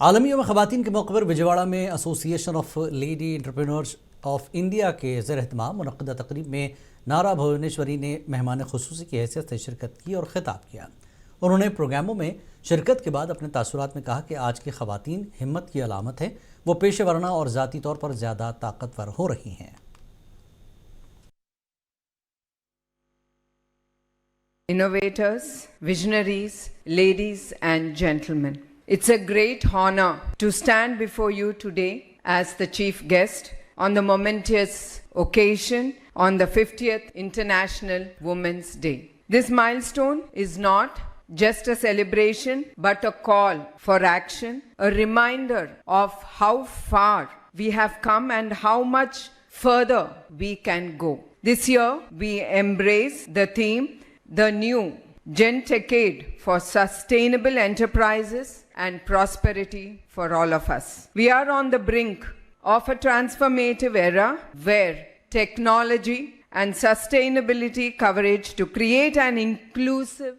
आलमी यौम ख़वातीन के मौके पर विजयवाड़ा में association of lady entrepreneurs of India के ज़ेर एहतमाम मुनक़्क़दा तक़रीब में नारा भुवनेश्वरी ने मेहमान ख़ुसूसी की हैसियत से शिरकत की और ख़िताब किया। उन्होंने प्रोग्रामों में शिरकत के बाद अपने तासुरात में कहा कि आज की ख़वातीन हिम्मत की अलामत है, वो पेशे वरना और ज़ाती तौर पर ज़्यादा ताकतवर हो रही हैं। Innovators, visionaries, ladies and gentlemen. It's a great honor to stand before you today as the chief guest on the momentous occasion on the 50th International Women's Day. This milestone is not just a celebration but a call for action, a reminder of how far we have come and how much further we can go. This year we embrace the theme, the new Gentecade for sustainable enterprises and prosperity for all of us. We are on the brink of a transformative era where technology and sustainability coverage to create an inclusive